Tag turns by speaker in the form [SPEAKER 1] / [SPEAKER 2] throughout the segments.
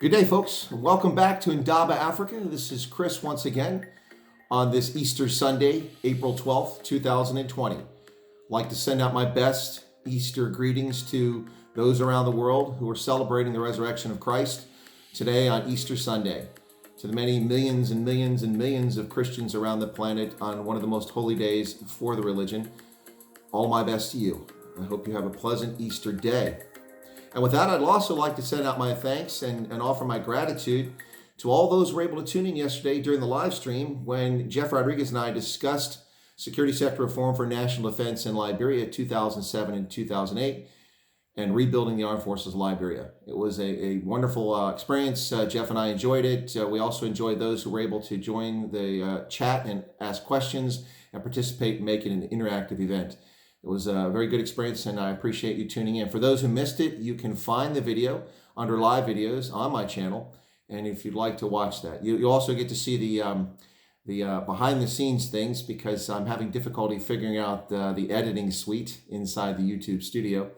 [SPEAKER 1] Good day, folks. Welcome back to Indaba, Africa. This is Chris once again on this Easter Sunday, April 12th, 2020. I'd like to send out my best Easter greetings to those around the world who are celebrating the resurrection of Christ today on Easter Sunday. To the many millions and millions and millions of Christians around the planet on one of the most holy days for the religion, all my best to you. I hope you have a pleasant Easter day. And with that, I'd also like to send out my thanks and offer my gratitude to all those who were able to tune in yesterday during the live stream when Jeff Rodriguez and I discussed security sector reform for national defense in Liberia 2007 and 2008 and rebuilding the armed forces of Liberia. It was a wonderful experience. Jeff and I enjoyed it. We also enjoyed those who were able to join the chat and ask questions and participate and make it an interactive event. It was a very good experience, and I appreciate you tuning in. For those who missed it, you can find the video under live videos on my channel, and if you'd like to watch that. You also get to see the behind-the-scenes things because I'm having difficulty figuring out the editing suite inside the YouTube studio.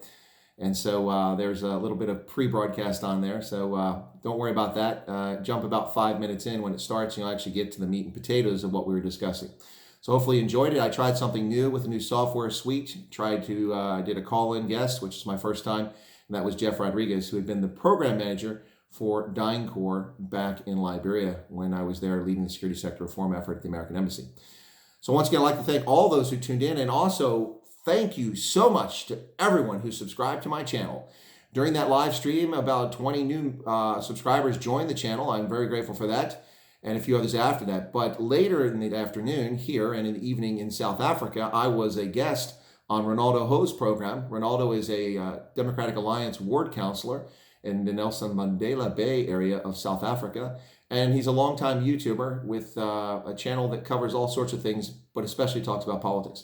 [SPEAKER 1] And so there's a little bit of pre-broadcast on there, so don't worry about that. Jump about 5 minutes in when it starts, and you'll actually get to the meat and potatoes of what we were discussing. So hopefully you enjoyed it. I tried something new with a new software suite. Did a call-in guest, which is my first time, and that was Jeff Rodriguez, who had been the program manager for DynCorp back in Liberia when I was there leading the security sector reform effort at the American Embassy. So once again, I'd like to thank all those who tuned in, and also thank you so much to everyone who subscribed to my channel. During that live stream, about 20 new subscribers joined the channel. I'm very grateful for that, and a few others after that. But later in the afternoon here and in the evening in South Africa, I was a guest on Ronaldo Ho's program. Ronaldo is a Democratic Alliance ward counselor in the Nelson Mandela Bay area of South Africa. And he's a longtime YouTuber with a channel that covers all sorts of things, but especially talks about politics.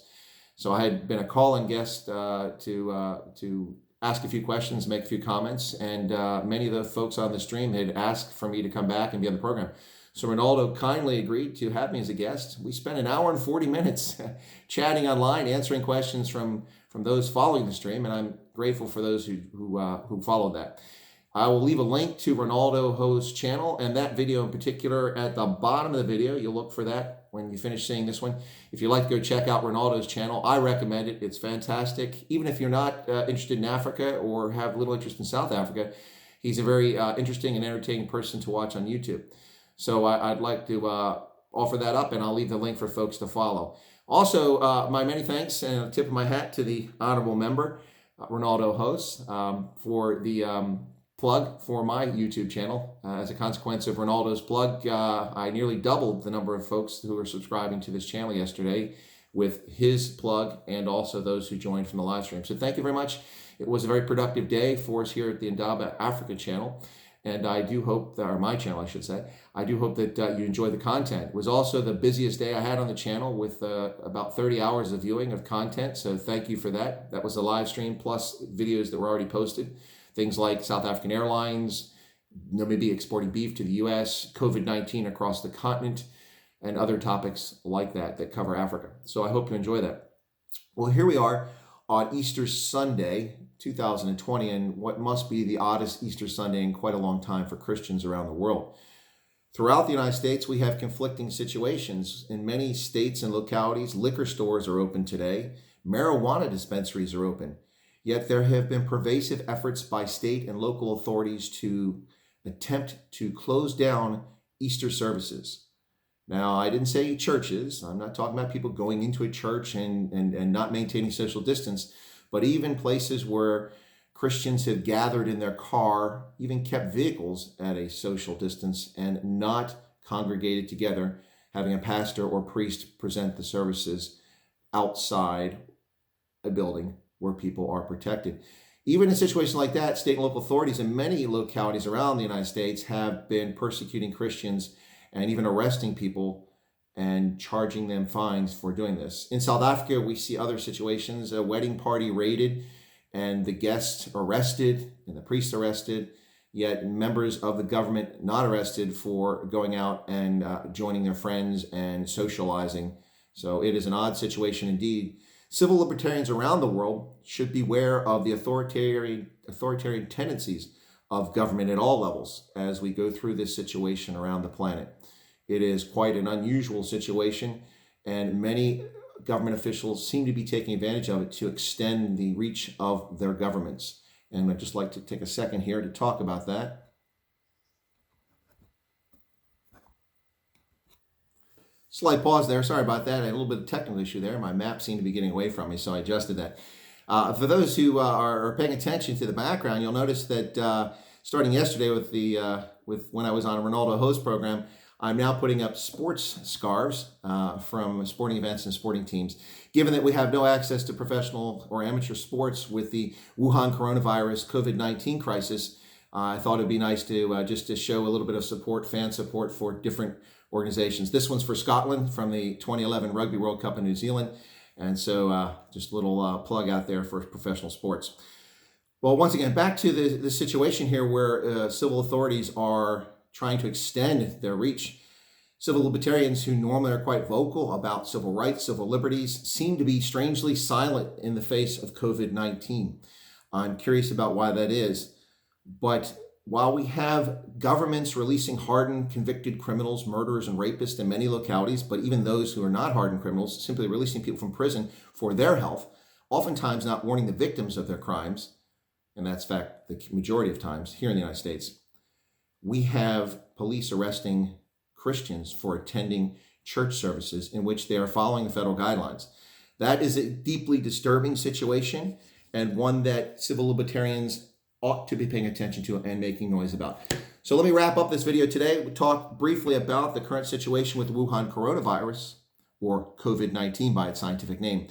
[SPEAKER 1] So I had been a call-in guest to ask a few questions, make a few comments, and many of the folks on the stream had asked for me to come back and be on the program. So Ronaldo kindly agreed to have me as a guest. We spent an hour and 40 minutes chatting online, answering questions from those following the stream, and I'm grateful for those who followed that. I will leave a link to Ronaldo Ho's channel and that video in particular at the bottom of the video. You'll look for that when you finish seeing this one. If you'd like to go check out Ronaldo's channel, I recommend it. It's fantastic. Even if you're not interested in Africa or have little interest in South Africa, he's a very interesting and entertaining person to watch on YouTube. So I'd like to offer that up, and I'll leave the link for folks to follow. Also, my many thanks and a tip of my hat to the honorable member, Ronaldo Host, for the plug for my YouTube channel. As a consequence of Ronaldo's plug, I nearly doubled the number of folks who were subscribing to this channel yesterday with his plug and also those who joined from the live stream. So thank you very much. It was a very productive day for us here at the Indaba Africa channel. And I do hope that, or my channel, I should say, I do hope that you enjoy the content. It was also the busiest day I had on the channel with about 30 hours of viewing of content. So thank you for that. That was a live stream plus videos that were already posted. Things like South African Airlines, Namibia exporting beef to the U.S., COVID-19 across the continent, and other topics like that cover Africa. So I hope you enjoy that. Well, here we are on Easter Sunday, 2020, and what must be the oddest Easter Sunday in quite a long time for Christians around the world. Throughout the United States, we have conflicting situations. In many states and localities, liquor stores are open today. Marijuana dispensaries are open. Yet there have been pervasive efforts by state and local authorities to attempt to close down Easter services. Now, I didn't say churches. I'm not talking about people going into a church and not maintaining social distance, but even places where Christians have gathered in their car, even kept vehicles at a social distance and not congregated together, having a pastor or priest present the services outside a building where people are protected. Even in a situation like that, state and local authorities in many localities around the United States have been persecuting Christians and even arresting people and charging them fines for doing this. In South Africa, we see other situations, a wedding party raided and the guests arrested and the priest arrested, yet members of the government not arrested for going out and joining their friends and socializing. So it is an odd situation indeed. Civil libertarians around the world should beware of the authoritarian tendencies of government at all levels as we go through this situation around the planet. It is quite an unusual situation, and many government officials seem to be taking advantage of it to extend the reach of their governments. And I'd just like to take a second here to talk about that. Slight pause there. Sorry about that. I had a little bit of technical issue there. My map seemed to be getting away from me, so I adjusted that. For those who are paying attention to the background, you'll notice that starting yesterday with when I was on a Ronaldo host program, I'm now putting up sports scarves from sporting events and sporting teams. Given that we have no access to professional or amateur sports with the Wuhan coronavirus COVID-19 crisis, I thought it'd be nice to just to show a little bit of support, fan support for different organizations. This one's for Scotland from the 2011 Rugby World Cup in New Zealand. And so just a little plug out there for professional sports. Well, once again, back to the situation here where civil authorities are trying to extend their reach. Civil libertarians who normally are quite vocal about civil rights, civil liberties, seem to be strangely silent in the face of COVID-19. I'm curious about why that is. But while we have governments releasing hardened, convicted criminals, murderers, and rapists in many localities, but even those who are not hardened criminals, simply releasing people from prison for their health, oftentimes not warning the victims of their crimes, and that's in fact the majority of times here in the United States, we have police arresting Christians for attending church services in which they are following the federal guidelines. That is a deeply disturbing situation, and one that civil libertarians ought to be paying attention to and making noise about. So let me wrap up this video today. We'll talk briefly about the current situation with the Wuhan coronavirus, or COVID-19 by its scientific name.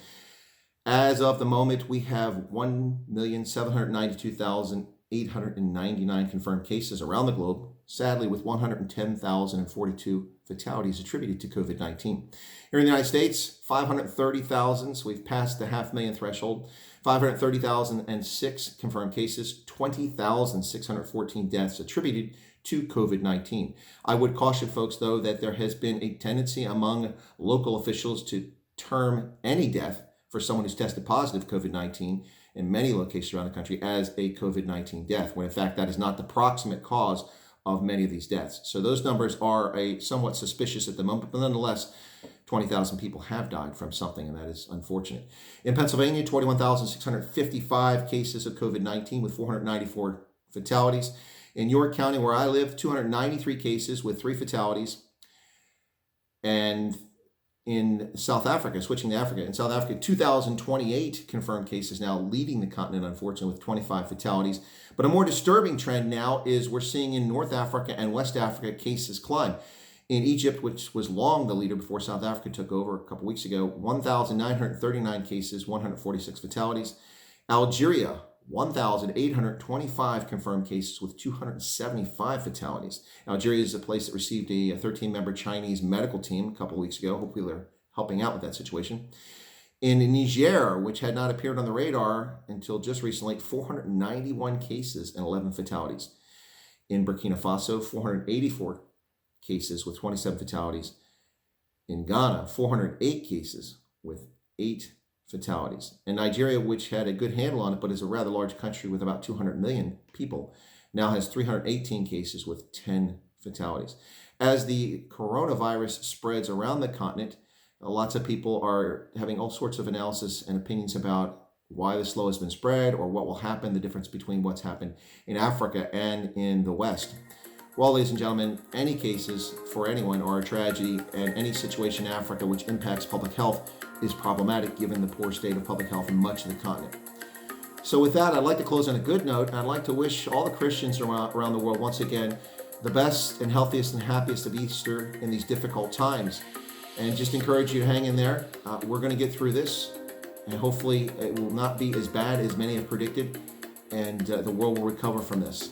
[SPEAKER 1] As of the moment, we have 1,792,899 confirmed cases around the globe, sadly with 110,042 fatalities attributed to COVID-19. Here in the United States, 530,000, so we've passed the 500,000 threshold, 530,006 confirmed cases, 20,614 deaths attributed to COVID-19. I would caution folks, though, that there has been a tendency among local officials to term any death for someone who's tested positive COVID-19 in many locations around the country as a COVID-19 death, when in fact that is not the proximate cause of many of these deaths. So those numbers are somewhat suspicious at the moment, but nonetheless, 20,000 people have died from something, and that is unfortunate. In Pennsylvania, 21,655 cases of COVID-19 with 494 fatalities. In York County, where I live, 293 cases with 3 fatalities. And in South Africa, switching to Africa, in South Africa, 2,028 confirmed cases now, leading the continent, unfortunately, with 25 fatalities. But a more disturbing trend now is we're seeing in North Africa and West Africa cases climb. In Egypt, which was long the leader before South Africa took over a couple weeks ago, 1,939 cases, 146 fatalities. Algeria, 1,825 confirmed cases with 275 fatalities. Algeria is a place that received a 13-member Chinese medical team a couple weeks ago. Hopefully they're helping out with that situation. In Niger, which had not appeared on the radar until just recently, 491 cases and 11 fatalities. In Burkina Faso, 484 cases with 27 fatalities. In Ghana, 408 cases with 8 fatalities. And Nigeria, which had a good handle on it, but is a rather large country with about 200 million people, now has 318 cases with 10 fatalities. As the coronavirus spreads around the continent, lots of people are having all sorts of analysis and opinions about why the slow has been spread or what will happen, the difference between what's happened in Africa and in the West. Well, ladies and gentlemen, any cases for anyone are a tragedy, and any situation in Africa which impacts public health is problematic given the poor state of public health in much of the continent. So with that, I'd like to close on a good note, and I'd like to wish all the Christians around the world once again the best and healthiest and happiest of Easter in these difficult times. And just encourage you to hang in there. We're going to get through this, and hopefully it will not be as bad as many have predicted, and the world will recover from this.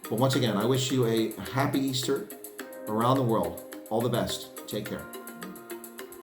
[SPEAKER 1] But once again, I wish you a happy Easter around the world. All the best. Take care.